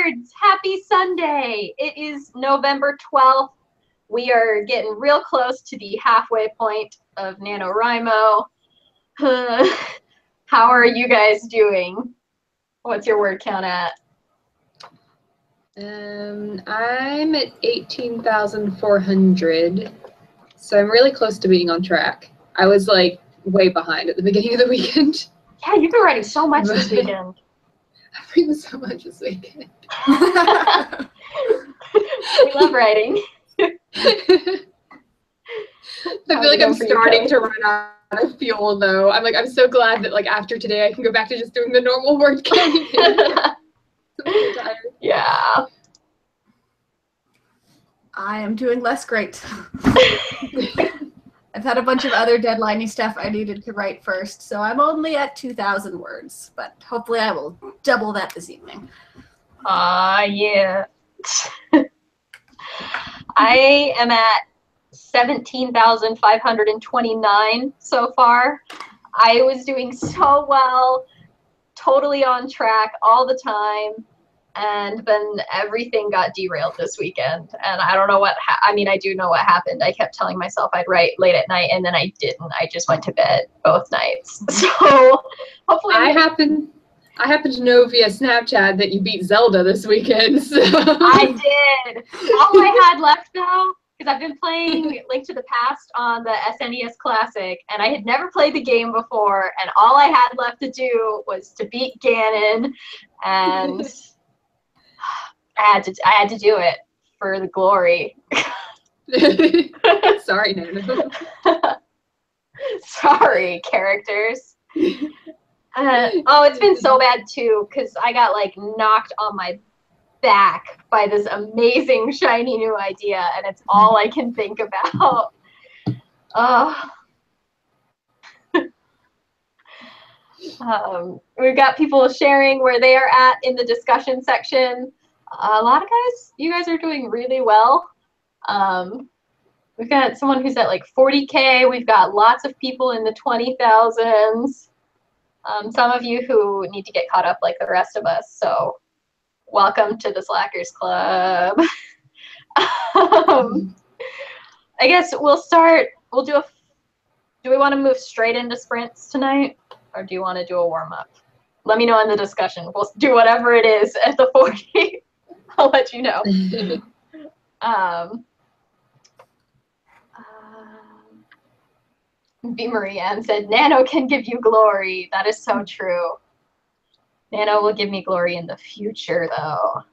WordNerds! Happy Sunday! It is November 12th. We are getting real close to the halfway point of NaNoWriMo. How are you guys doing? What's your word count at? I'm at 18,400, so I'm really close to being on track. I was like way behind at the beginning of the weekend. Yeah, you've been writing so much this weekend. I've written so much this weekend. We love writing. I feel like I'm starting to run out of fuel though. I'm so glad that like after today I can go back to just doing the normal word count again. I'm so tired. Yeah. I am doing less great. I've had a bunch of other deadline-y stuff I needed to write first, so I'm only at 2,000 words, but hopefully I will double that this evening. Yeah. I am at 17,529 so far. I was doing so well, totally on track all the time, and then everything got derailed this weekend. And I don't know what, I do know what happened. I kept telling myself I'd write late at night, and then I didn't. I just went to bed both nights. So hopefully I happen to know via Snapchat that you beat Zelda this weekend. So. I did. All I had left though, because I've been playing Link to the Past on the SNES Classic, and I had never played the game before, and all I had left to do was to beat Ganon, and I had to do it for the glory. Sorry, Nano. Sorry, characters. Oh, it's been so bad too, because I got like knocked on my back by this amazing shiny new idea, and it's all I can think about. We've got people sharing where they are at in the discussion section. A lot of you guys are doing really well. We've got someone who's at like 40K. We've got lots of people in the 20,000s. Some of you who need to get caught up like the rest of us. So welcome to the Slackers Club. I guess we'll start. Do we want to move straight into sprints tonight? Or do you want to do a warm-up? Let me know in the discussion. We'll do whatever it is at the 40. I'll let you know. B. Marie Ann said, Nano can give you glory. That is so true. Nano will give me glory in the future, though.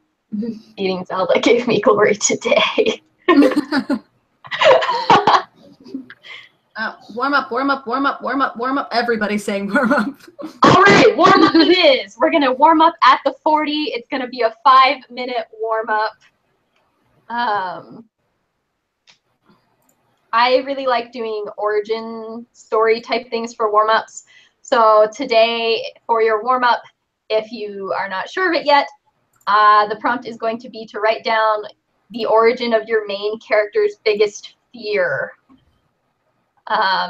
Beating Zelda gave me glory today. Warm up, warm up, warm up, warm up, warm up. Everybody's saying warm up. All right, warm up it is. We're going to warm up at the 40. It's going to be a 5-minute warm up. I really like doing origin story type things for warm ups. So today for your warm up, if you are not sure of it yet, the prompt is going to be to write down the origin of your main character's biggest fear.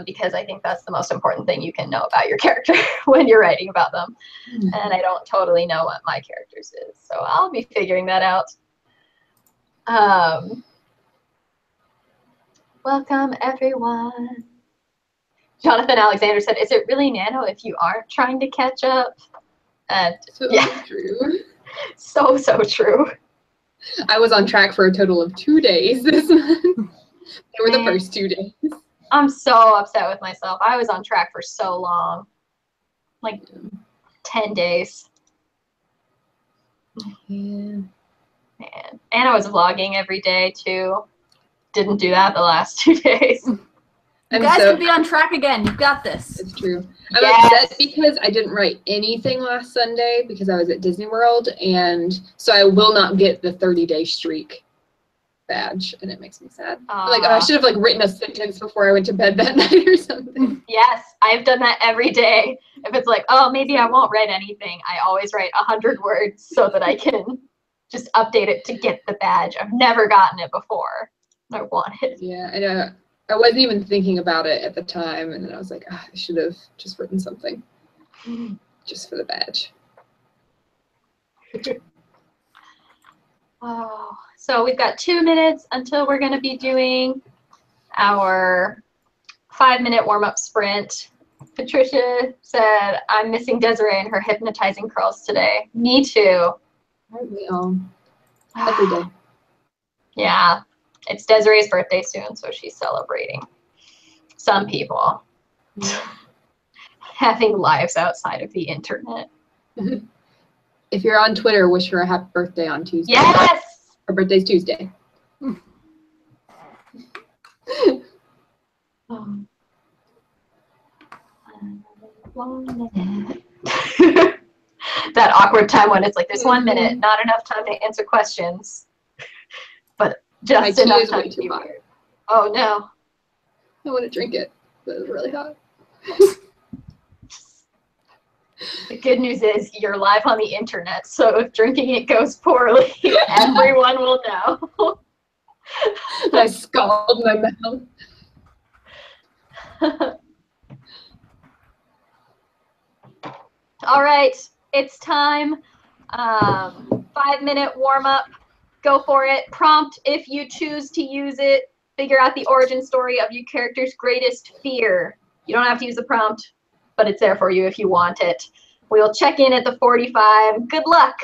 Because I think that's the most important thing you can know about your character when you're writing about them. And I don't totally know what my character's is, so I'll be figuring that out. Welcome, everyone. Jonathan Alexander said, is it really Nano if you aren't trying to catch up? And so true. So true. I was on track for a total of 2 days this month. They were the first 2 days. I'm so upset with myself. I was on track for so long. Like 10 days. Yeah. Man. And I was vlogging every day too. Didn't do that the last 2 days. You guys can be on track again. You've got this. It's true. I'm upset because I didn't write anything last Sunday because I was at Disney World, and so I will not get the 30-day streak badge, and it makes me sad. I should have written a sentence before I went to bed that night or something. Yes, I've done that every day. If it's like, oh, maybe I won't write anything, I always write 100 words so that I can just update it to get the badge. I've never gotten it before. I want it. Yeah, I know. I wasn't even thinking about it at the time, and then I was like, I should have just written something just for the badge. Oh, so we've got 2 minutes until we're going to be doing our 5-minute warm-up sprint. Patricia said, I'm missing Desiree and her hypnotizing curls today. Me too. Aren't we all? Every day. Yeah. It's Desiree's birthday soon, so she's celebrating. Some people having lives outside of the internet. If you're on Twitter, wish her a happy birthday on Tuesday. Yes! Her birthday's Tuesday. That awkward time when it's like, there's 1 minute, not enough time to answer questions, but just enough time to be weird. Oh no. I want to drink it, but it's really hot. The good news is you're live on the internet, so if drinking it goes poorly, everyone will know. I scald my mouth. All right, it's time. 5-minute warm-up. Go for it. Prompt if you choose to use it. Figure out the origin story of your character's greatest fear. You don't have to use the prompt, but it's there for you if you want it. We'll check in at the 45. Good luck.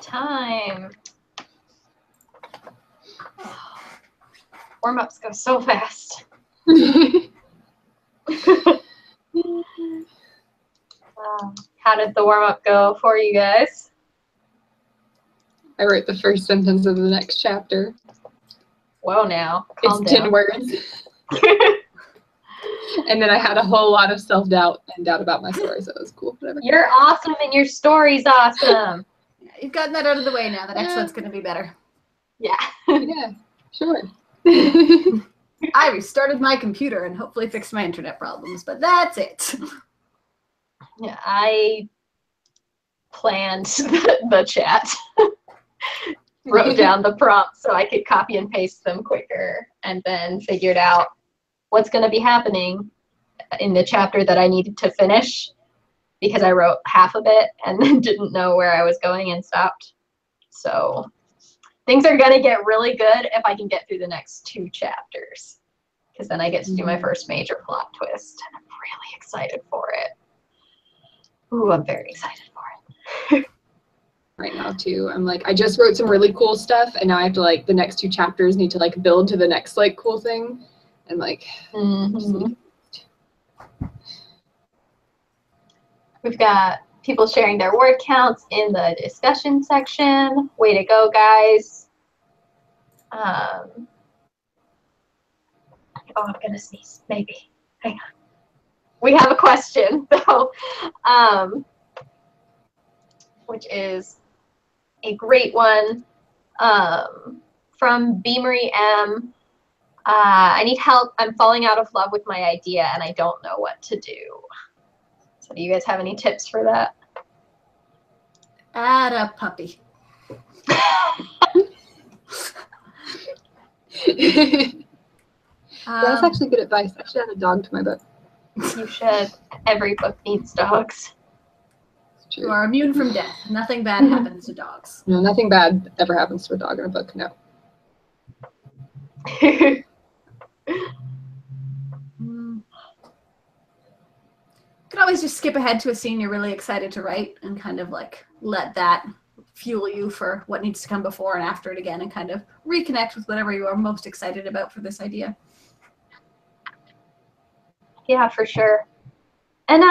time. Warm-ups go so fast. How did the warm-up go for you guys? I wrote the first sentence of the next chapter. Whoa, now. It's 10 words. And then I had a whole lot of self-doubt and doubt about my story, so it was cool. Whatever. You're awesome and your story's awesome. Yeah, you've gotten that out of the way now. The next one's going to be better. Yeah. Yeah, sure. I restarted my computer and hopefully fixed my internet problems, but that's it. Yeah, I planned the chat. Wrote down the prompts so I could copy and paste them quicker, and then figured out what's going to be happening in the chapter that I needed to finish, because I wrote half of it and then didn't know where I was going and stopped. So things are going to get really good if I can get through the next 2 chapters, because then I get to do my first major plot twist, and I'm really excited for it. Ooh, I'm very excited for it. Right now too, I'm like, I just wrote some really cool stuff, and now I have to, like, the next 2 chapters need to, like, build to the next, like, cool thing, and, like, We've got people sharing their word counts in the discussion section. Way to go, guys. Oh, I'm gonna sneeze, maybe. Hang on. We have a question, though, which is a great one, from Beamery M. I need help. I'm falling out of love with my idea, and I don't know what to do. So do you guys have any tips for that? Add a puppy. That's actually good advice. I should add a dog to my book. You should. Every book needs dogs. You are immune from death. Nothing bad happens to dogs. No, nothing bad ever happens to a dog in a book, no. You can always just skip ahead to a scene you're really excited to write and kind of like let that fuel you for what needs to come before and after it again, and kind of reconnect with whatever you are most excited about for this idea. Yeah, for sure. And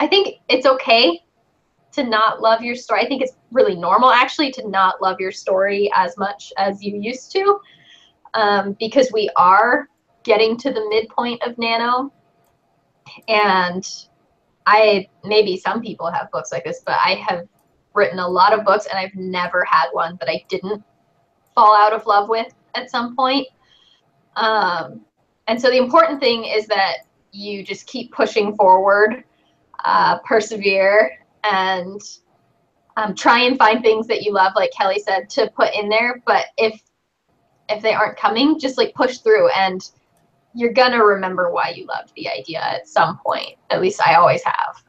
I think it's okay to not love your story. I think it's really normal, actually, to not love your story as much as you used to, because we are getting to the midpoint of Nano. And maybe some people have books like this, but I have written a lot of books, and I've never had one that I didn't fall out of love with at some point. And so the important thing is that you just keep pushing forward, persevere, and try and find things that you love, like Kelly said, to put in there. But if they aren't coming, just like push through, and you're gonna remember why you loved the idea at some point. At least I always have.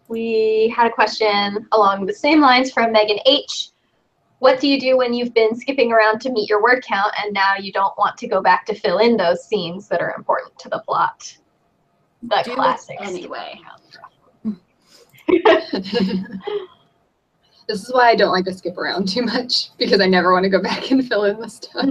We had a question along the same lines from Megan H. What do you do when you've been skipping around to meet your word count and now you don't want to go back to fill in those scenes that are important to the plot? The classic. Anyway. This is why I don't like to skip around too much, because I never want to go back and fill in the stuff.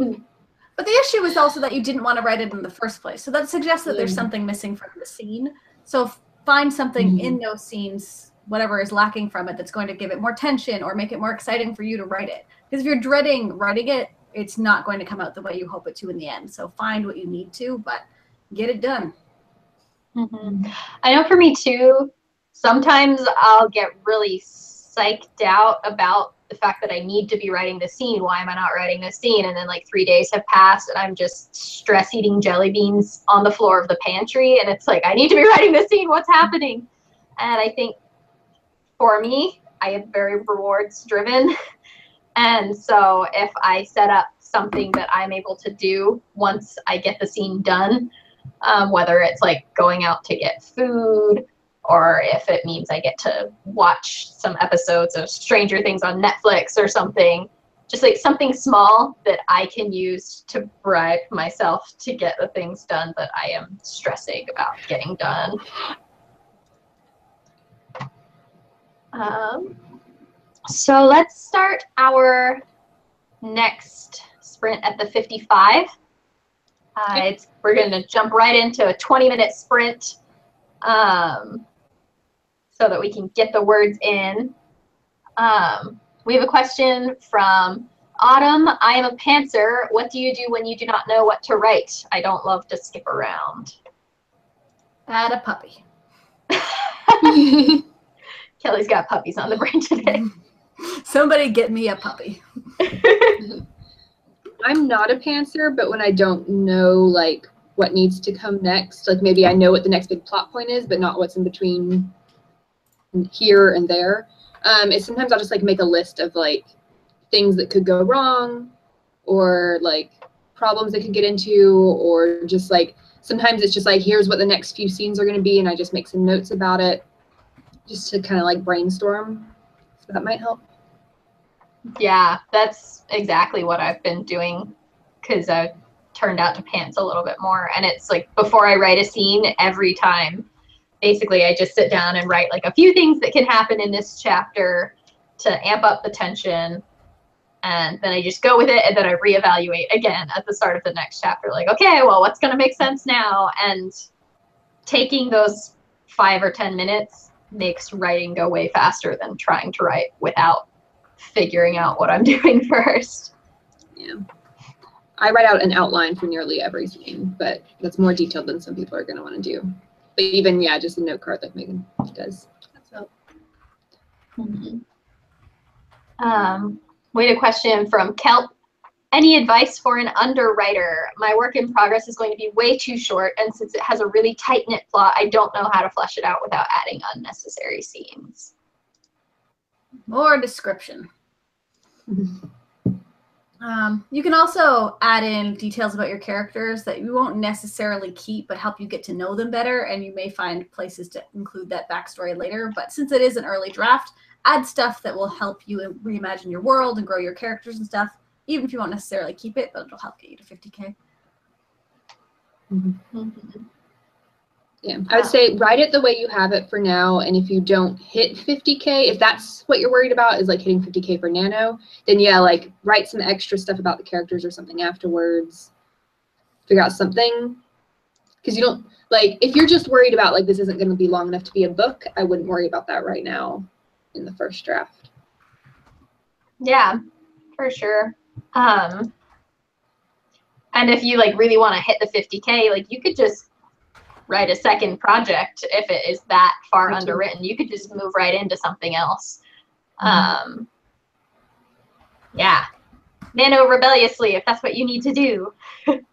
But the issue is also that you didn't want to write it in the first place. So that suggests that there's something missing from the scene. So find something in those scenes, whatever is lacking from it, that's going to give it more tension or make it more exciting for you to write it. Because if you're dreading writing it, it's not going to come out the way you hope it to in the end. So find what you need to, but get it done. I know for me too, sometimes I'll get really psyched out about the fact that I need to be writing the scene. Why am I not writing this scene? And then like 3 days have passed and I'm just stress eating jelly beans on the floor of the pantry. And it's like, I need to be writing this scene. What's happening? And I think for me, I am very rewards driven. And so if I set up something that I'm able to do once I get the scene done, whether it's like going out to get food, or if it means I get to watch some episodes of Stranger Things on Netflix or something, just like something small that I can use to bribe myself to get the things done that I am stressing about getting done. So let's start our next sprint at the 55. We're going to jump right into a 20-minute sprint so that we can get the words in. We have a question from Autumn. I am a pantser. What do you do when you do not know what to write? I don't love to skip around. Add a puppy. Kelly's got puppies on the brain today. Somebody get me a puppy. I'm not a pantser, but when I don't know like what needs to come next, like maybe I know what the next big plot point is, but not what's in between here and there. Sometimes I'll just like make a list of like things that could go wrong, or like problems they could get into, or just like sometimes it's just like here's what the next few scenes are going to be, and I just make some notes about it, just to kind of like brainstorm. So that might help. Yeah, that's exactly what I've been doing, because I've turned out to pants a little bit more. And it's like before I write a scene, every time, basically I just sit down and write like a few things that can happen in this chapter to amp up the tension. And then I just go with it, and then I reevaluate again at the start of the next chapter. Like, okay, well, what's going to make sense now? And taking those 5 or 10 minutes makes writing go way faster than trying to write without figuring out what I'm doing first. Yeah. I write out an outline for nearly every scene, but that's more detailed than some people are going to want to do. But even, yeah, just a note card like Megan does. So. We had a question from Kelp. Any advice for an underwriter? My work in progress is going to be way too short, and since it has a really tight-knit plot, I don't know how to flesh it out without adding unnecessary scenes. More description. You can also add in details about your characters that you won't necessarily keep, but help you get to know them better, and you may find places to include that backstory later. But since it is an early draft, add stuff that will help you reimagine your world and grow your characters and stuff, even if you won't necessarily keep it, but it'll help get you to 50K. Yeah, I would say write it the way you have it for now, and if you don't hit 50K, if that's what you're worried about is like hitting 50K for Nano, then yeah, like write some extra stuff about the characters or something afterwards. Figure out something, because you don't, like, if you're just worried about like this isn't going to be long enough to be a book, I wouldn't worry about that right now in the first draft. Yeah, for sure. And if you like really want to hit the 50K, like you could just write a second project if it is that far underwritten. You could just move right into something else. Yeah, nano rebelliously if that's what you need to do. And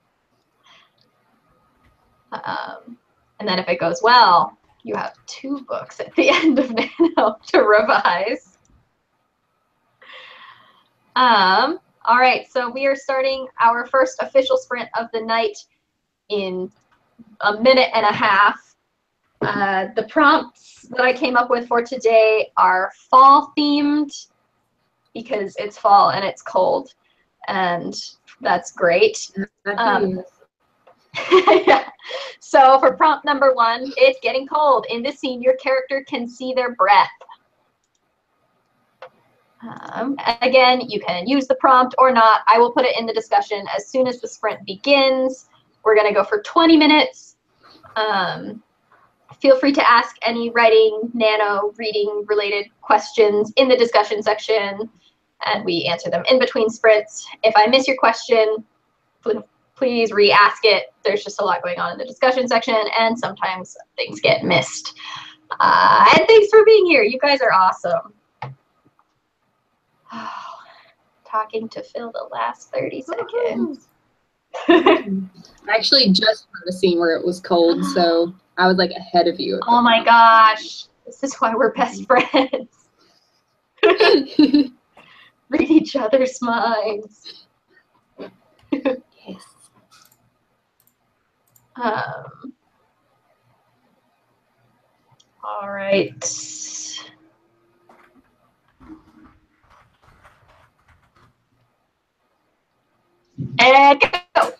then if it goes well, you have 2 books at the end of Nano to revise. All right, so we are starting our first official sprint of the night in a minute and a half. The prompts that I came up with for today are fall themed because it's fall and it's cold, and that's great. Yeah. So for prompt number 1, it's getting cold. In this scene, your character can see their breath. Again, you can use the prompt or not. I will put it in the discussion as soon as the sprint begins. We're going to go for 20 minutes. Feel free to ask any writing, nano, reading related questions in the discussion section, and we answer them in between sprints. If I miss your question, please re-ask it. There's just a lot going on in the discussion section, and sometimes things get missed. And thanks for being here. You guys are awesome. Talking to Phil the last 30 seconds. I actually just wrote a scene where it was cold, so I was like ahead of you. Oh my gosh. This is why we're best friends. Read each other's minds. Yes. All right. And go.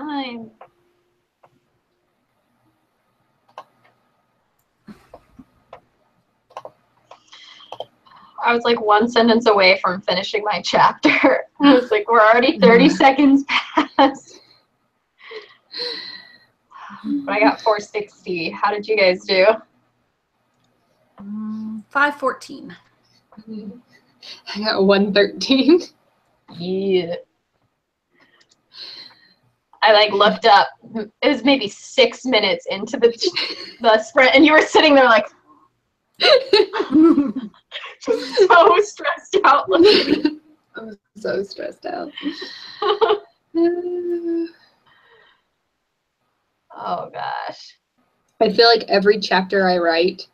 time. I was like one sentence away from finishing my chapter. I was like, we're already 30 seconds past. But I got 460. How did you guys do? 514. I got 113. Yeah. I like looked up. It was maybe 6 minutes into the sprint, and you were sitting there like just so stressed out. I'm so stressed out. Oh gosh. I feel like every chapter I write,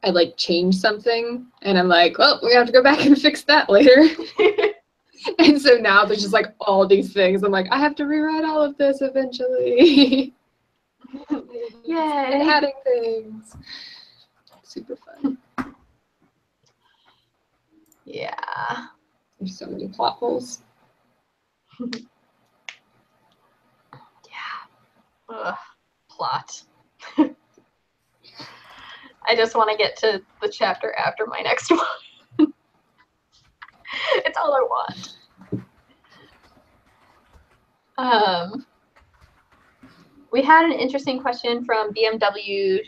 I like change something, and I'm like, well, we have to go back and fix that later. And so now there's just like all these things. I'm like, I have to rewrite all of this eventually. Yay. Adding things. Super fun. Yeah. There's so many plot holes. Yeah. Ugh. Plot. I just want to get to the chapter after my next one. It's all I want. We had an interesting question from BMW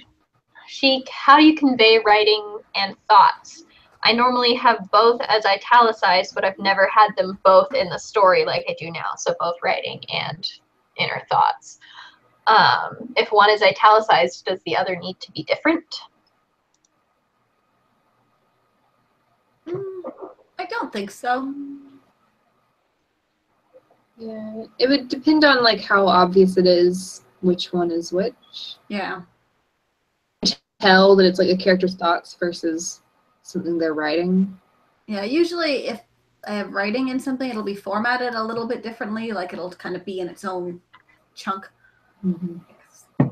Chic. How do you convey writing and thoughts? I normally have both as italicized, but I've never had them both in the story like I do now. So both writing and inner thoughts. If one is italicized, does the other need to be different? I don't think so. Yeah, it would depend on like how obvious it is which one is which. Yeah. Tell that it's like a character's thoughts versus something they're writing. Yeah, usually if I have writing in something, it'll be formatted a little bit differently. Like it'll kind of be in its own chunk. Mm-hmm.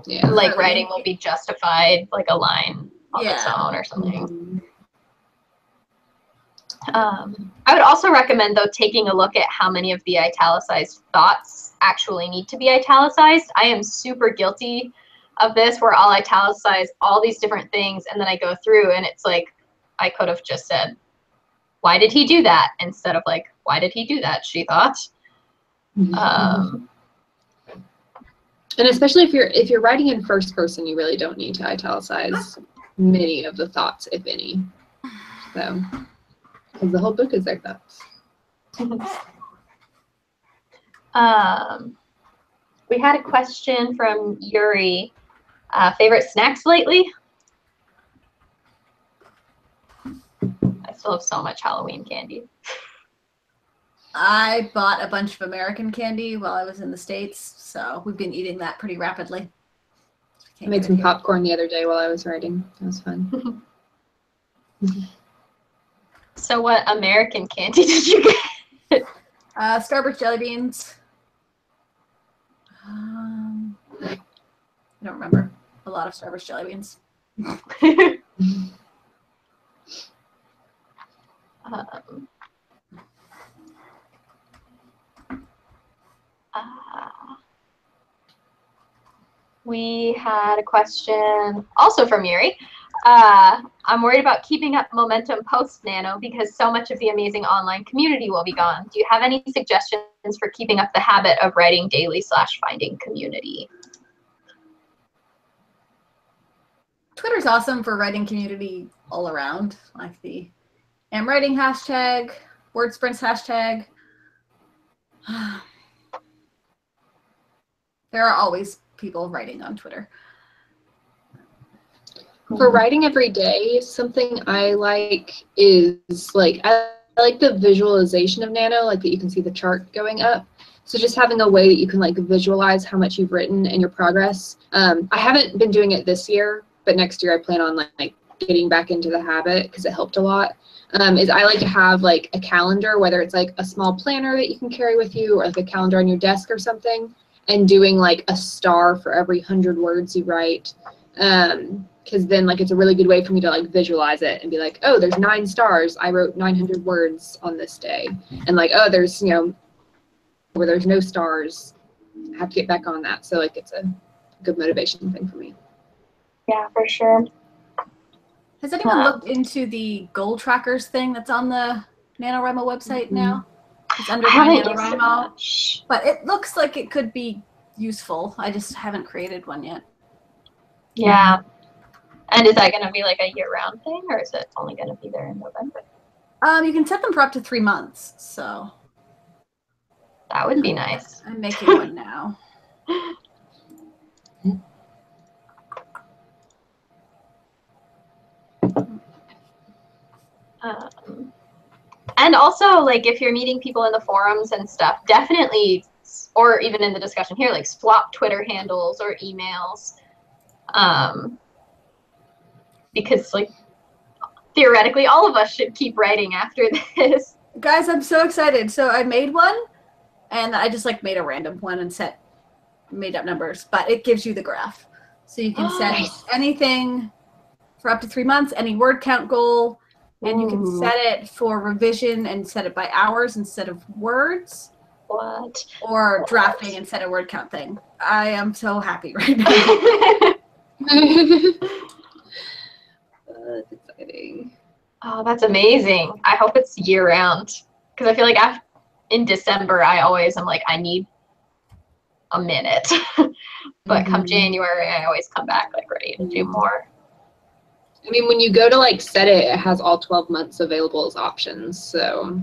Yeah. Like writing will be justified, like a line on its Yeah. own or something. Mm-hmm. I would also recommend, though, taking a look at how many of the italicized thoughts actually need to be italicized. I am super guilty of this, where I'll italicize all these different things, and then I go through, and it's like, I could have just said, why did he do that? Instead of like, why did he do that, she thought. Mm-hmm. And especially if you're writing in first person, you really don't need to italicize many of the thoughts, if any. So, because the whole book is like that. We had a question from Yuri. Favorite snacks lately? I still have so much Halloween candy. I bought a bunch of American candy while I was in the States, so we've been eating that pretty rapidly. I made some popcorn the other day while I was writing. That was fun. So what American candy did you get? Starburst jelly beans. I don't remember. A lot of Starburst jelly beans. We had a question also from Yuri. I'm worried about keeping up momentum post Nano because so much of the amazing online community will be gone. Do you have any suggestions for keeping up the habit of writing daily / finding community? Twitter's awesome for writing community all around, like the am writing hashtag, word sprints hashtag. There are always people writing on Twitter. For writing every day, something I like is like, I like the visualization of Nano, like that you can see the chart going up. So just having a way that you can like visualize how much you've written and your progress. I haven't been doing it this year, but next year I plan on like getting back into the habit because it helped a lot. Is I like to have like a calendar, whether it's like a small planner that you can carry with you or like a calendar on your desk or something, and doing like a star for every 100 words you write. Because then like it's a really good way for me to like visualize it and be like, oh, there's 9 stars. I wrote 900 words on this day. And like, oh, there's, you know, where there's no stars, have to get back on that. So like it's a good motivation thing for me. Yeah, for sure. Has anyone looked into the goal trackers thing that's on the NaNoWriMo website now? It's under my NaNoWriMo, but it looks like it could be useful. I just haven't created one yet. Yeah. And is that going to be like a year-round thing, or is it only going to be there in November? You can set them for up to 3 months, so. That would be nice. I'm making one now. And also, like, if you're meeting people in the forums and stuff, definitely, or even in the discussion here, like, swap Twitter handles or emails. Because, like, theoretically, all of us should keep writing after this. Guys, I'm so excited. So I made one, and I just, like, made a random one and made up numbers, but it gives you the graph. So you can set anything for up to 3 months, any word count goal, and you can set it for revision and set it by hours instead of words. What? Or drafting and set a word count thing. I am so happy right now. That's exciting. Oh, that's amazing. I hope it's year-round. Because I feel like in December, I always am like, I need a minute. But come January, I always come back like ready to do more. I mean, when you go to like set it, it has all 12 months available as options. So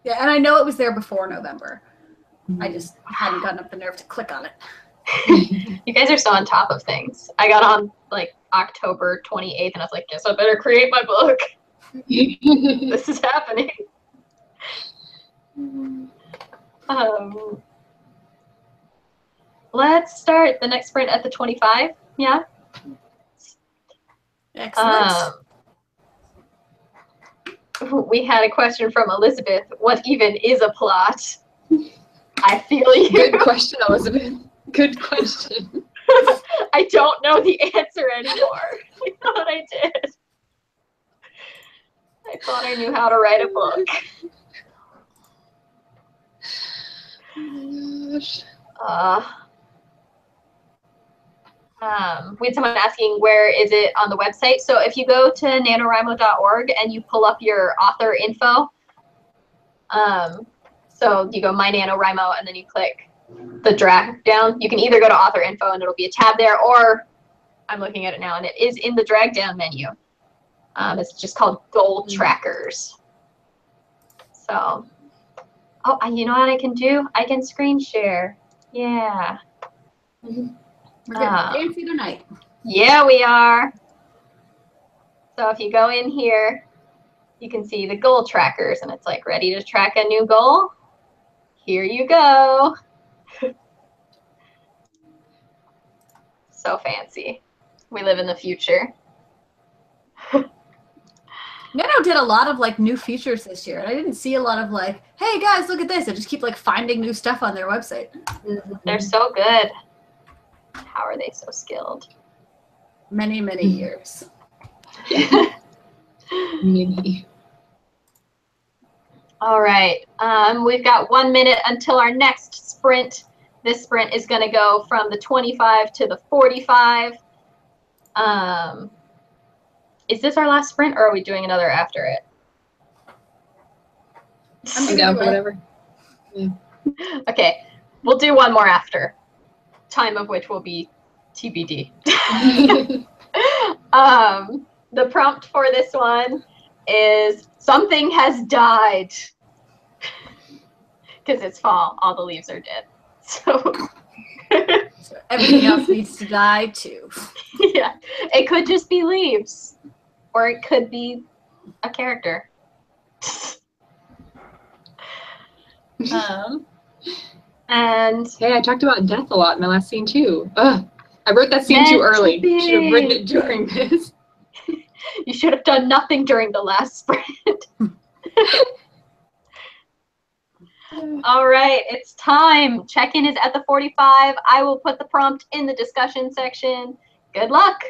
yeah, and I know it was there before November. I just hadn't gotten up the nerve to click on it. You guys are so on top of things. I got on like October 28th, and I was like, guess I better create my book. This is happening. Let's start the next sprint at the 25. Yeah. Excellent. We had a question from Elizabeth. What even is a plot? I feel you. Good question, Elizabeth. Good question. I don't know the answer anymore. I thought I did. I thought I knew how to write a book. Oh gosh. We had someone asking where is it on the website. So if you go to NaNoWriMo.org and you pull up your author info, so you go My NaNoWriMo and then you click the drag down. You can either go to author info and it'll be a tab there, or I'm looking at it now and it is in the drag down menu. It's just called Goal Trackers. So, you know what I can do? I can screen share. Yeah. We're getting fancy tonight. Yeah, we are. So if you go in here, you can see the goal trackers, and it's like ready to track a new goal. Here you go. So fancy. We live in the future. Nano did a lot of like new features this year, and I didn't see a lot of like, hey guys, look at this. I just keep like finding new stuff on their website. They're so good. How are they so skilled? Many, many years. Many. All right. We've got 1 minute until our next sprint. This sprint is going to go from the 25 to the 45. Is this our last sprint, or are we doing another after it? I'm down for whatever. Yeah. Okay, we'll do one more after, time of which will be TBD. The prompt for this one is something has died. Because it's fall, all the leaves are dead. So everything else needs to die too. Yeah, it could just be leaves, or it could be a character. And hey, I talked about death a lot in my last scene too. Ugh, I wrote that scene too early. Should have written it during this. You should have done nothing during the last sprint. All right, it's time. Check-in is at the 45. I will put the prompt in the discussion section. Good luck.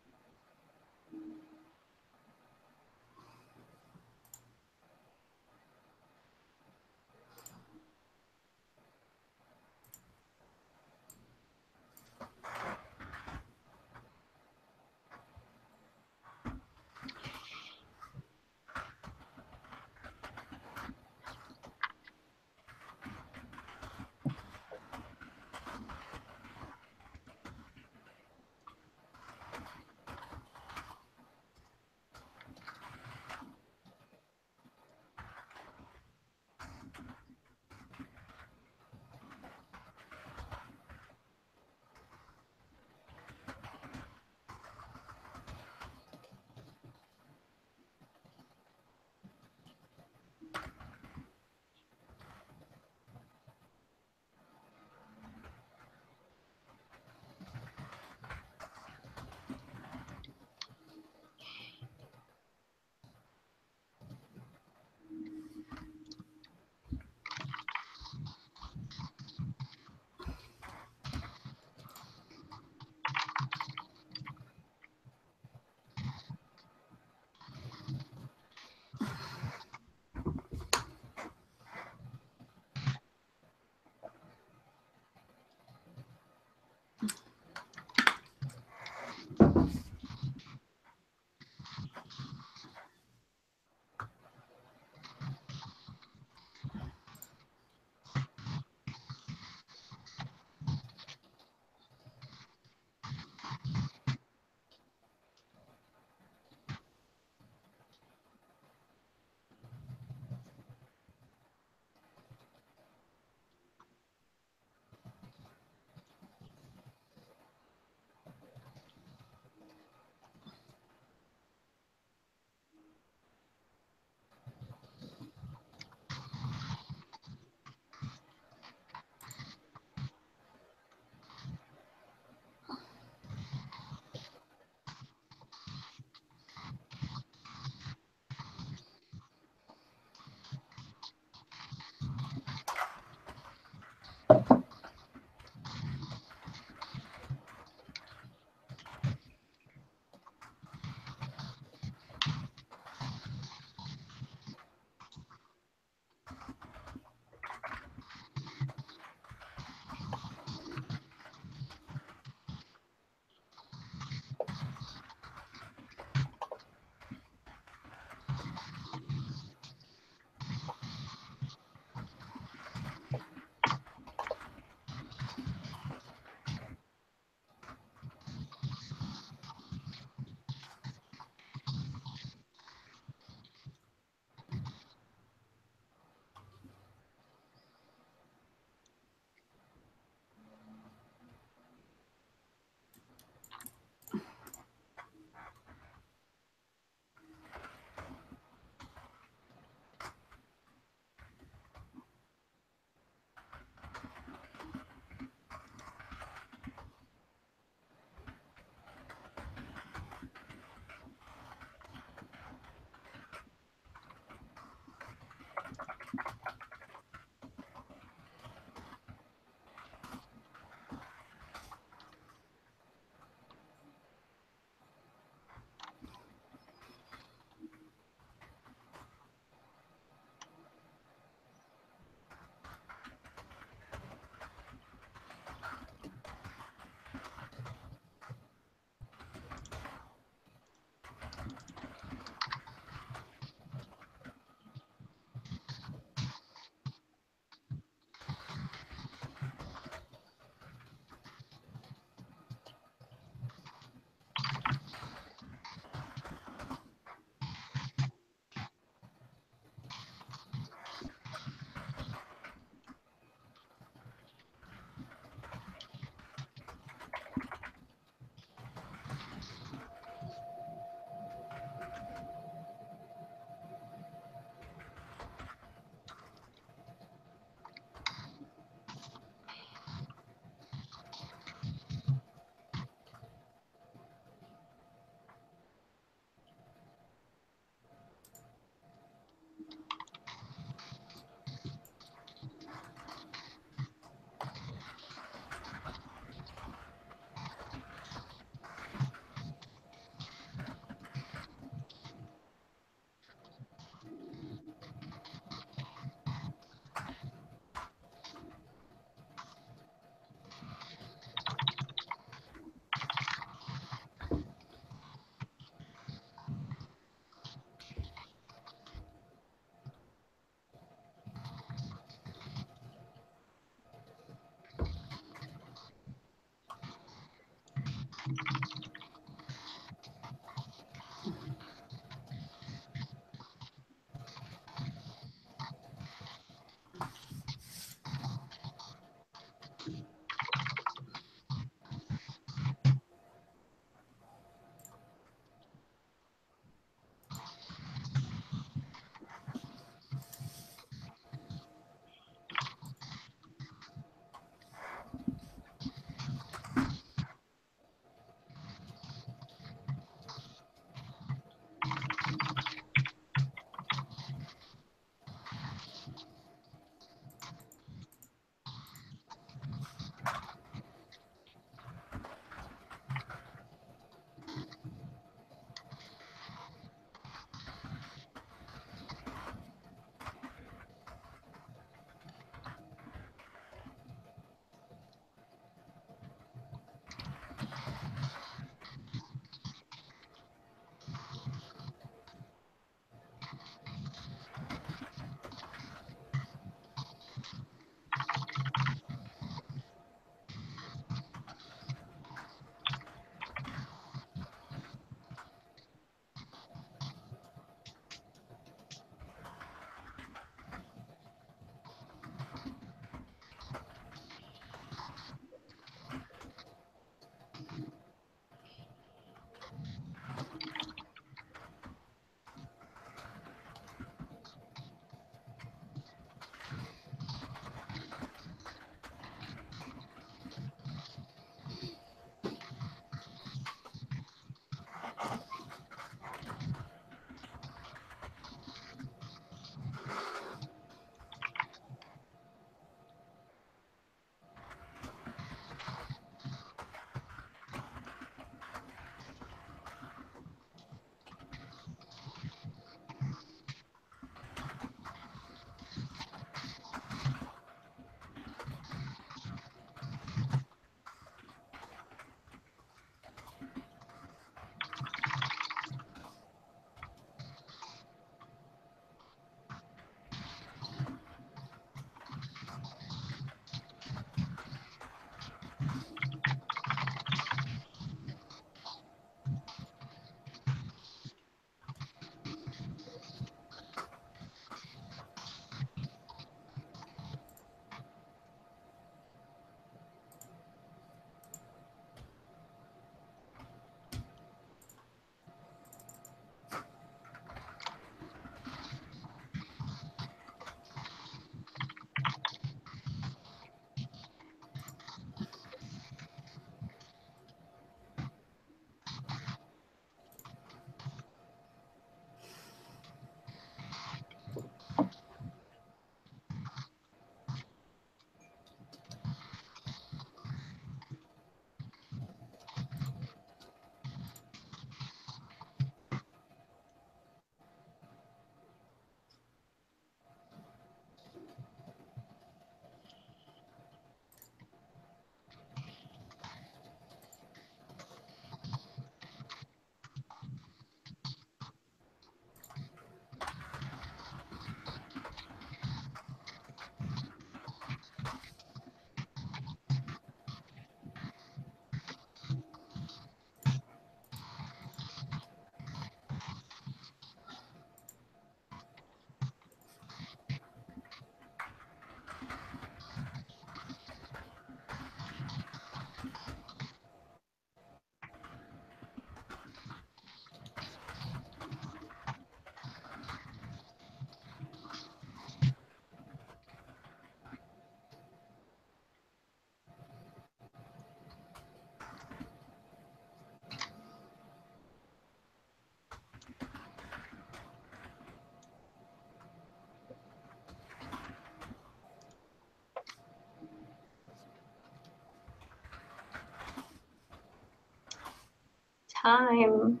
time.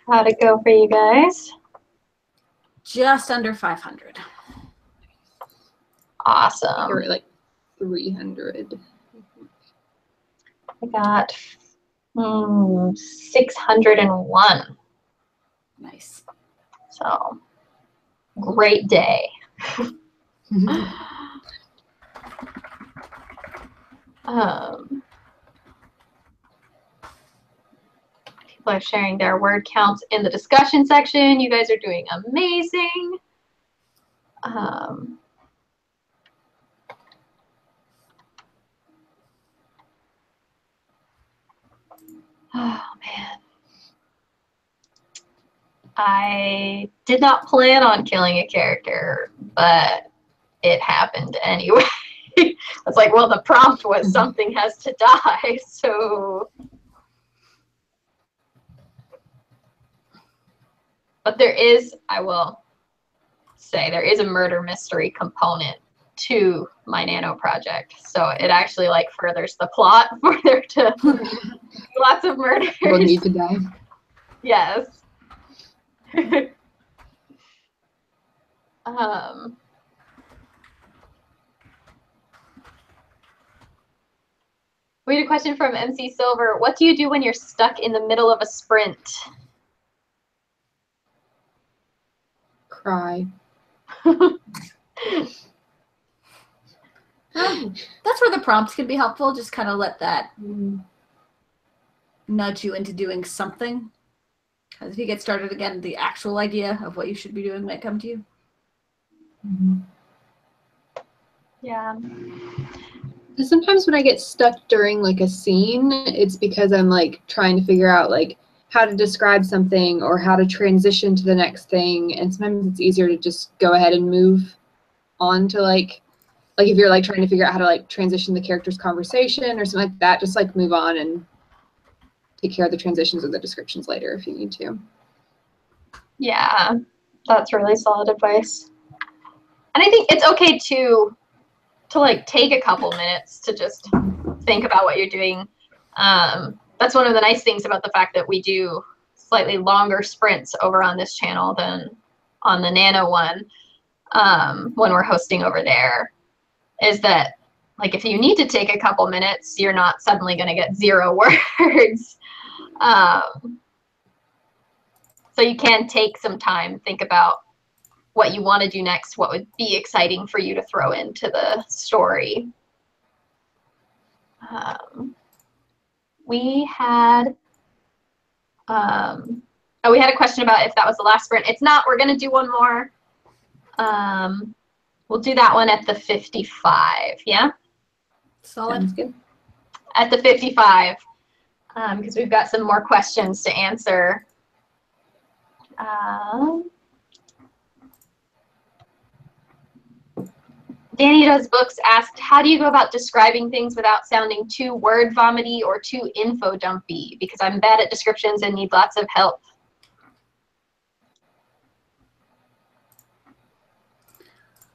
How'd it go for you guys? Just under 500. Awesome. You're at like 300. I got 601. Nice. So, great day. People are sharing their word counts in the discussion section. You guys are doing amazing. Oh, man. I did not plan on killing a character, but it happened anyway. I was like, well, the prompt was something has to die, so. But there is, I will say, there is a murder mystery component to my Nano project. So it actually like furthers the plot for there to lots of murders. People need to die. Yes. We had a question from MC Silver. What do you do when you're stuck in the middle of a sprint? Cry. That's where the prompts can be helpful. Just kind of let that nudge you into doing something. Because if you get started again, the actual idea of what you should be doing might come to you. Yeah. Sometimes when I get stuck during like a scene, it's because I'm like trying to figure out like how to describe something or how to transition to the next thing. And sometimes it's easier to just go ahead and move on to like if you're like trying to figure out how to like transition the character's conversation or something like that, just like move on and take care of the transitions or the descriptions later if you need to. Yeah, that's really solid advice. And I think it's okay to like take a couple minutes to just think about what you're doing. That's one of the nice things about the fact that we do slightly longer sprints over on this channel than on the Nano one when we're hosting over there, is that like if you need to take a couple minutes, you're not suddenly going to get 0 words. So you can take some time, think about what you want to do next, what would be exciting for you to throw into the story. We had we had a question about if that was the last sprint. It's not. We're going to do one more. We'll do that one at the 55. Yeah? Solid. Sounds good. At the 55, because we've got some more questions to answer. Danny Does Books asked, how do you go about describing things without sounding too word vomity or too info dumpy? Because I'm bad at descriptions and need lots of help.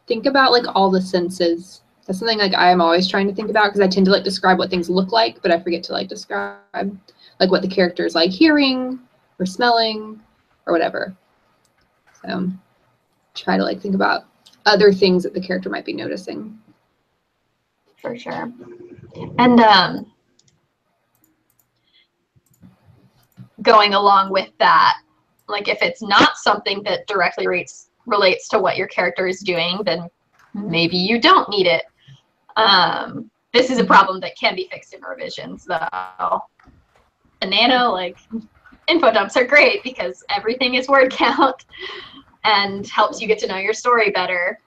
Think about like all the senses. That's something like I'm always trying to think about because I tend to like describe what things look like, but I forget to like describe like what the character is like hearing or smelling or whatever. So try to like think about other things that the character might be noticing. For sure. And going along with that, like if it's not something that directly relates to what your character is doing, then maybe you don't need it. This is a problem that can be fixed in revisions, though. The Nano, like, info dumps are great because everything is word count and helps you get to know your story better.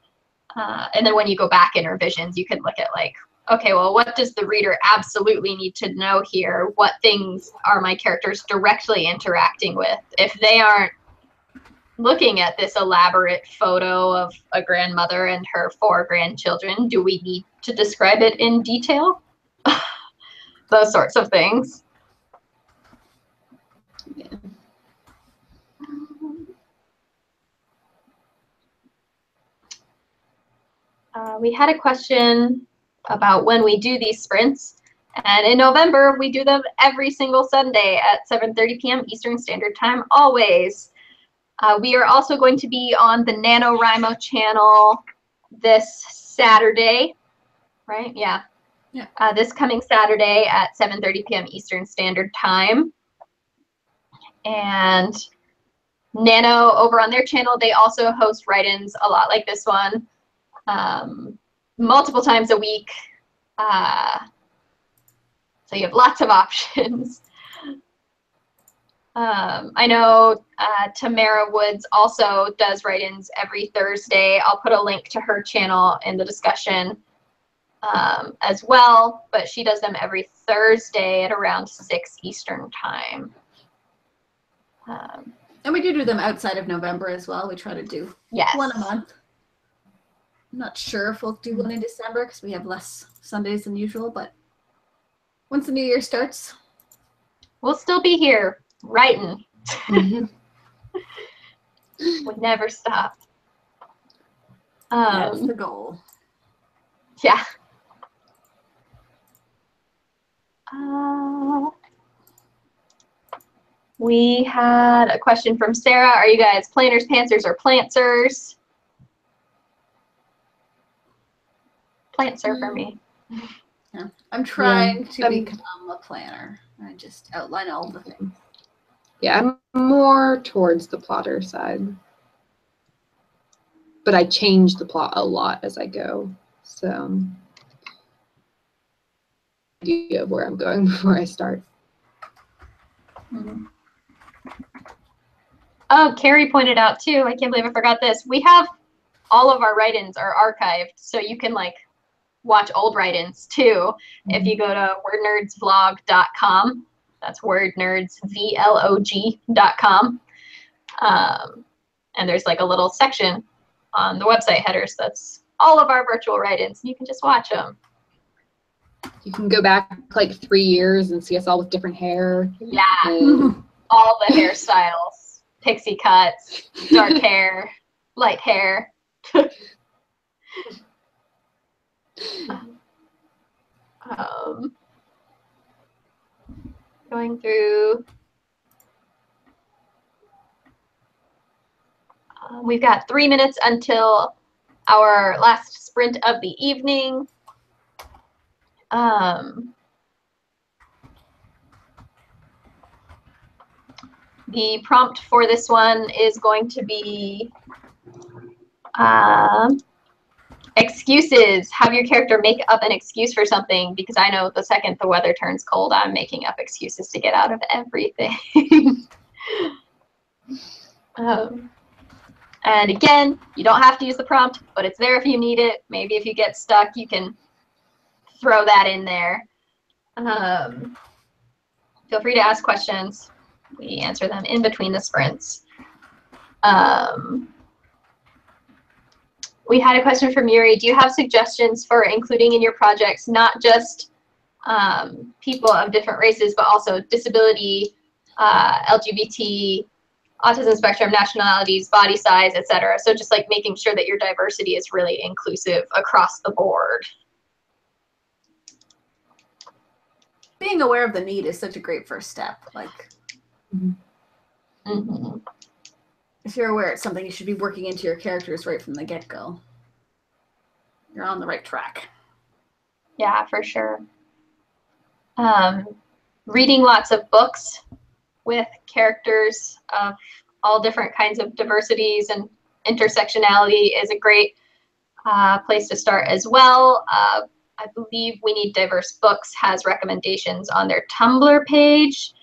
And then when you go back in revisions, you can look at like, okay, well, what does the reader absolutely need to know here? What things are my characters directly interacting with? If they aren't looking at this elaborate photo of a grandmother and her 4 grandchildren, do we need to describe it in detail? Those sorts of things. Yeah. We had a question about when we do these sprints. And in November, we do them every single Sunday at 7:30 p.m. Eastern Standard Time, always. We are also going to be on the NaNoWriMo channel this Saturday, right? Yeah. This coming Saturday at 7:30 p.m. Eastern Standard Time. And Nano, over on their channel, they also host write-ins a lot like this one, multiple times a week. So you have lots of options. I know Tamara Woods also does write-ins every Thursday. I'll put a link to her channel in the discussion as well, but she does them every Thursday at around 6 Eastern Time. And we do them outside of November as well. We try to do one a month. I'm not sure if we'll do one in December because we have less Sundays than usual, but once the new year starts, we'll still be here writing. We never stop. That's the goal. Yeah. We had a question from Sarah. Are you guys planners, pantsers, or plantsers? Plantser for me. Yeah. I'm trying to become a planner. I just outline all the things. Yeah, I'm more towards the plotter side. But I change the plot a lot as I go. So idea of where I'm going before I start. Oh, Carrie pointed out too, I can't believe I forgot this. We have all of our write-ins are archived, so you can like watch old write-ins too. If you go to wordnerdsvlog.com, that's wordnerdsvlog.com. And there's like a little section on the website headers that's all of our virtual write-ins, and you can just watch them. You can go back like 3 years and see us all with different hair. Yeah, all the hairstyles, pixie cuts, dark hair, light hair. Going through, we've got 3 minutes until our last sprint of the evening. The prompt for this one is going to be excuses. Have your character make up an excuse for something, because I know the second the weather turns cold, I'm making up excuses to get out of everything. And again, you don't have to use the prompt, but it's there if you need it. Maybe if you get stuck, you can throw that in there. Feel free to ask questions. We answer them in between the sprints. We had a question from Yuri. Do you have suggestions for including in your projects not just people of different races, but also disability, LGBT, autism spectrum, nationalities, body size, etc.? So just like making sure that your diversity is really inclusive across the board. Being aware of the need is such a great first step. Like, if you're aware it's something you should be working into your characters right from the get-go, you're on the right track. Yeah, for sure. Reading lots of books with characters of all different kinds of diversities and intersectionality is a great place to start as well. I believe We Need Diverse Books has recommendations on their Tumblr page.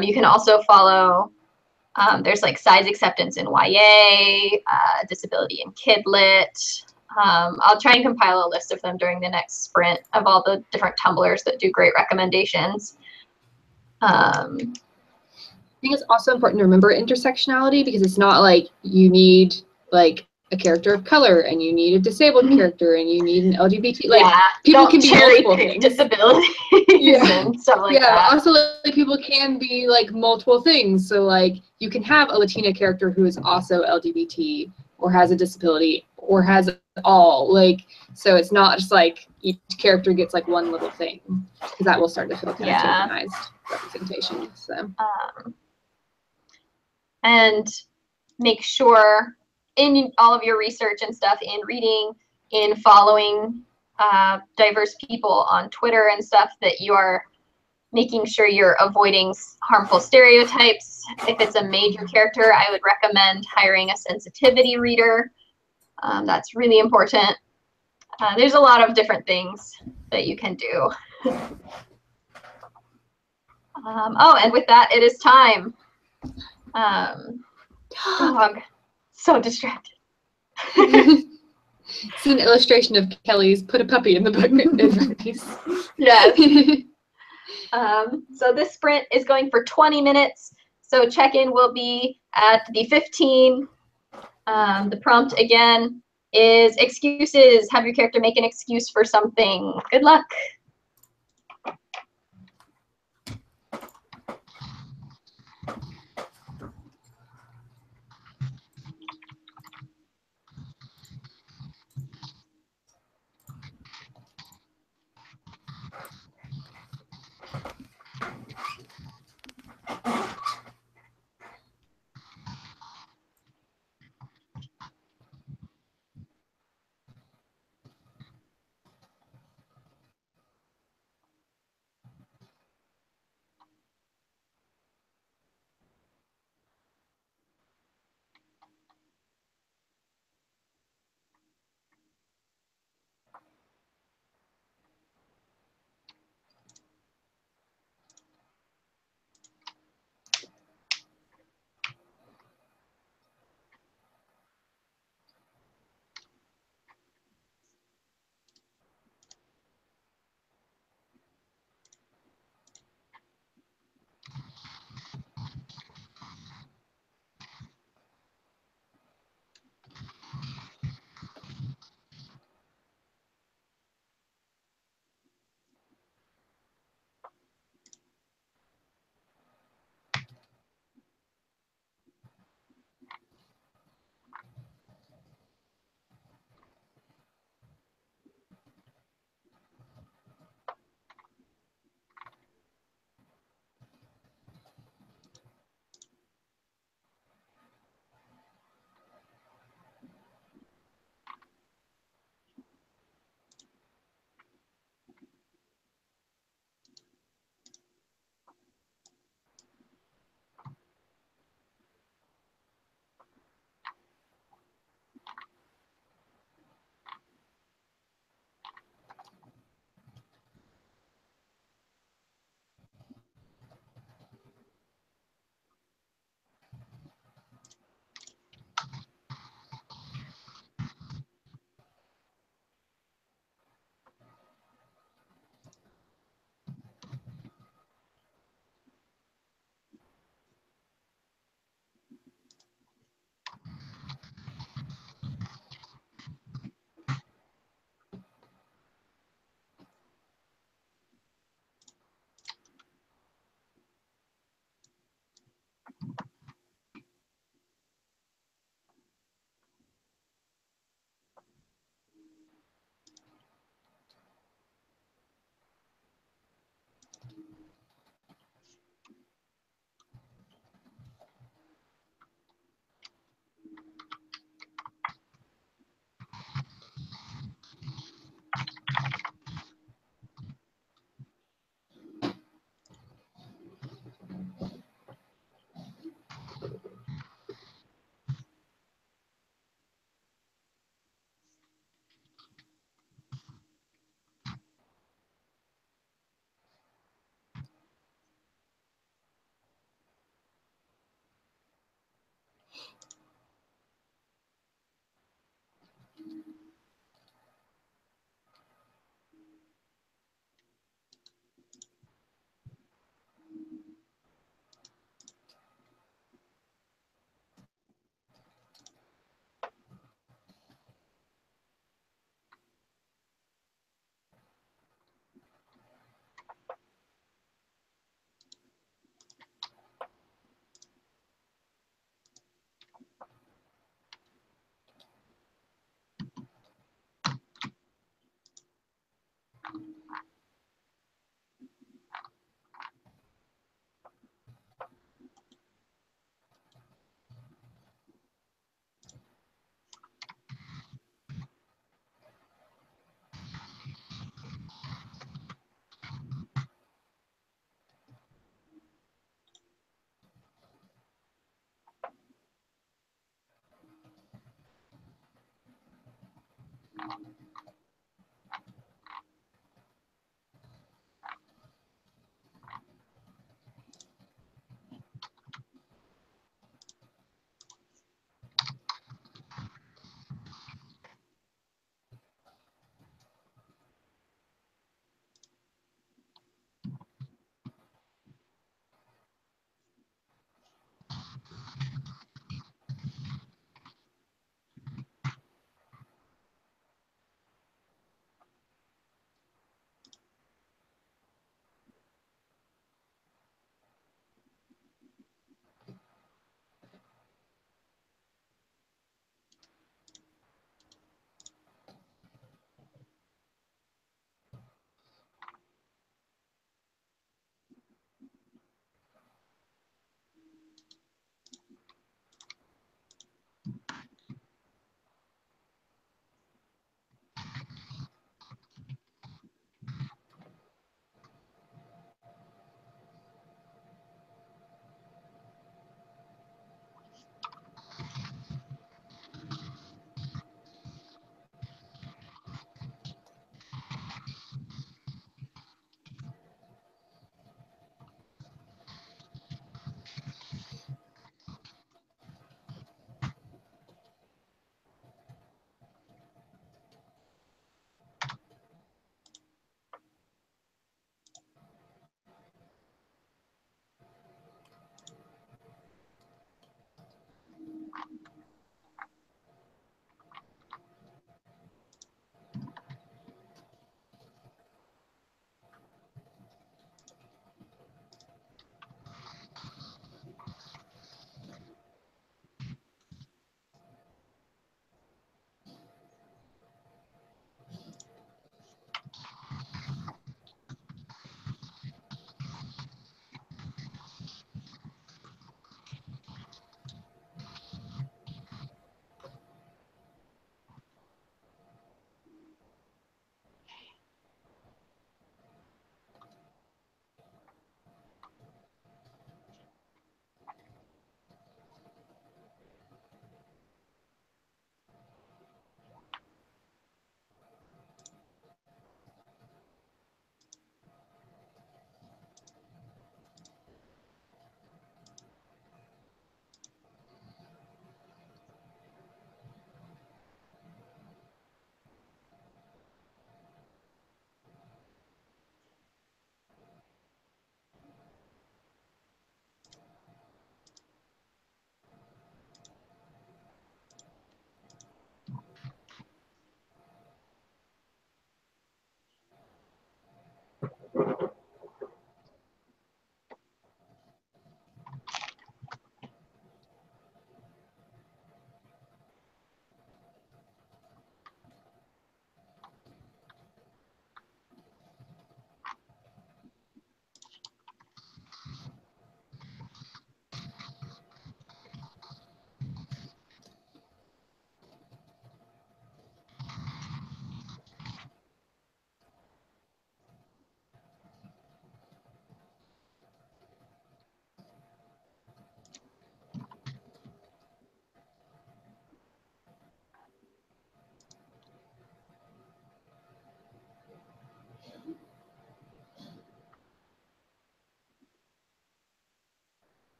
You can also follow, there's like Size Acceptance in YA, Disability in Kidlit. I'll try and compile a list of them during the next sprint of all the different Tumblrs that do great recommendations. I think it's also important to remember intersectionality, because it's not like you need like a character of color and you need a disabled character and you need an LGBT. Like, people can be multiple things. Disabilities and stuff like that. Also, like, people can be like multiple things. So like you can have a Latina character who is also LGBT or has a disability or has all, like, so it's not just like each character gets like one little thing, because that will start to feel kind of tokenized representation. So and make sure in all of your research and stuff, in reading, in following diverse people on Twitter and stuff, that you are making sure you're avoiding harmful stereotypes. If it's a major character, I would recommend hiring a sensitivity reader. That's really important. There's a lot of different things that you can do. Oh, and with that, it is time. Dog, so distracted. It's an illustration of Kelly's put a puppy in the book advice. Yes. So this sprint is going for 20 minutes. So check-in will be at the 15. The prompt again is excuses. Have your character make an excuse for something. Good luck.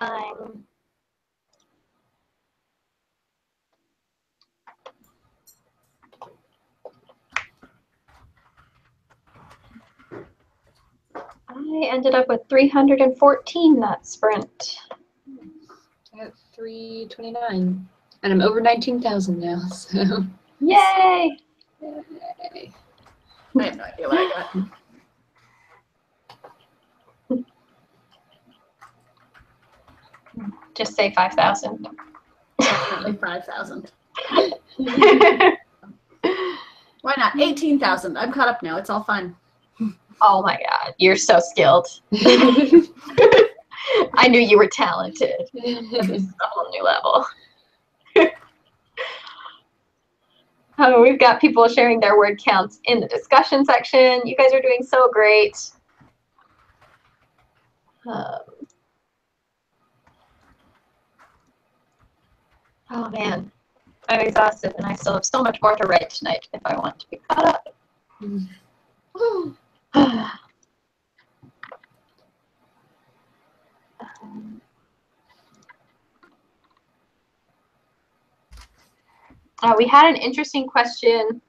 time. I ended up with 314 that sprint. I got 329, and I'm over 19,000 now. So yay! Yay. I have no idea what I got. Just say 5,000. Definitely 5,000. Why not? 18,000. I'm caught up now. It's all fine. Oh my god, you're so skilled. I knew you were talented. This is a whole new level. Oh, we've got people sharing their word counts in the discussion section. You guys are doing so great. Oh man, I'm exhausted and I still have so much more to write tonight if I want to be caught up. We had an interesting question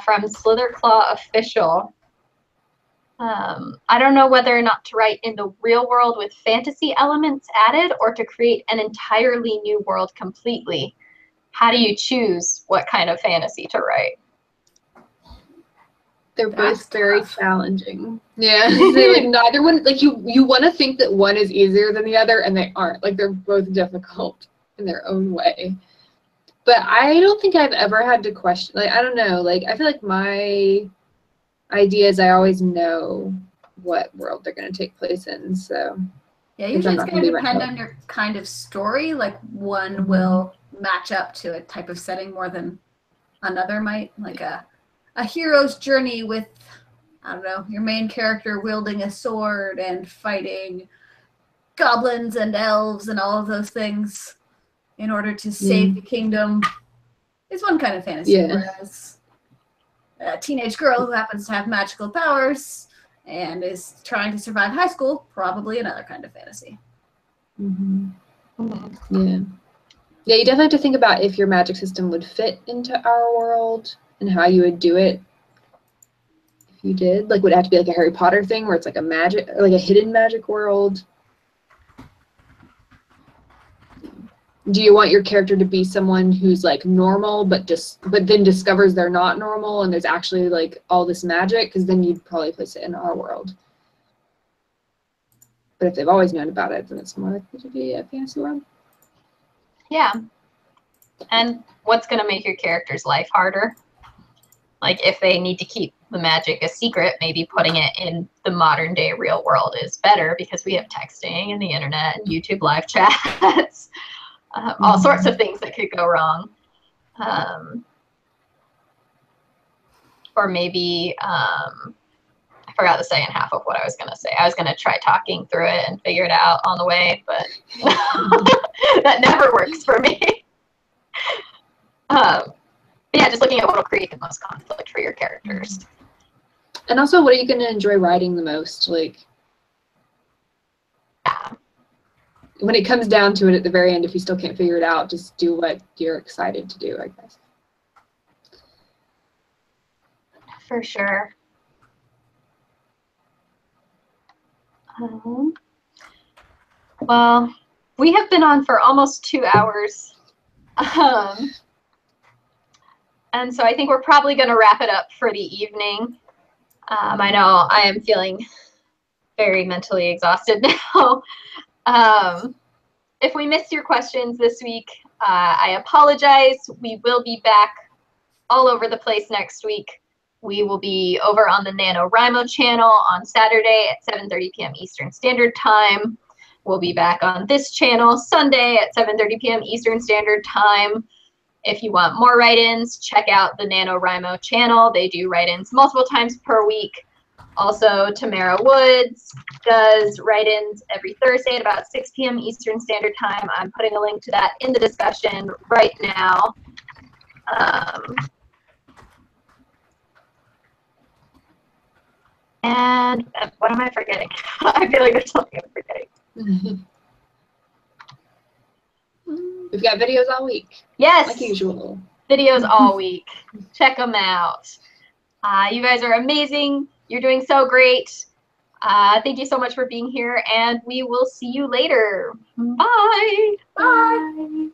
from Slitherclaw Official. I don't know whether or not to write in the real world with fantasy elements added or to create an entirely new world completely. How do you choose what kind of fantasy to write? They're both very challenging. Yeah, they like neither one. Like you want to think that one is easier than the other, and they aren't. Like they're both difficult in their own way. But I don't think I've ever had to question. Like I don't know. Like I feel like my ideas, I always know what world they're going to take place in. So yeah, usually it's going to depend on your kind of story. Like one will match up to a type of setting more than another might. Like a hero's journey with, I don't know, your main character wielding a sword and fighting goblins and elves and all of those things in order to save the kingdom is one kind of fantasy. Whereas a teenage girl who happens to have magical powers and is trying to survive high school, probably another kind of fantasy. Yeah, you definitely have to think about if your magic system would fit into our world and how you would do it. If you did, like, would it have to be like a Harry Potter thing where it's like a magic, like a hidden magic world? Do you want your character to be someone who's like normal but then discovers they're not normal and there's actually like all this magic? Because then you'd probably place it in our world. But if they've always known about it, then it's more likely to be a fantasy world. Yeah. And what's going to make your character's life harder? Like if they need to keep the magic a secret, maybe putting it in the modern day real world is better because we have texting and the internet and YouTube live chats. All sorts of things that could go wrong. Or maybe, I forgot the second half of what I was going to say. I was going to try talking through it and figure it out on the way, but that never works for me. Yeah, just looking at what will create the most conflict for your characters. And also, what are you going to enjoy writing the most? Like, when it comes down to it at the very end, if you still can't figure it out, just do what you're excited to do, I guess. For sure. Well, we have been on for almost 2 hours. And so I think we're probably going to wrap it up for the evening. I know I am feeling very mentally exhausted now. If we missed your questions this week, I apologize. We will be back all over the place next week. We will be over on the NaNoWriMo channel on Saturday at 7:30 p.m. Eastern Standard Time. We'll be back on this channel Sunday at 7:30 p.m. Eastern Standard Time. If you want more write-ins, check out the NaNoWriMo channel. They do write-ins multiple times per week. Also, Tamara Woods does write-ins every Thursday at about 6 p.m. Eastern Standard Time. I'm putting a link to that in the discussion right now. And what am I forgetting? I feel like there's something I'm forgetting. We've got videos all week. Yes. Like usual. Videos all week. Check them out. You guys are amazing. You're doing so great. Thank you so much for being here, and we will see you later. Bye. Bye.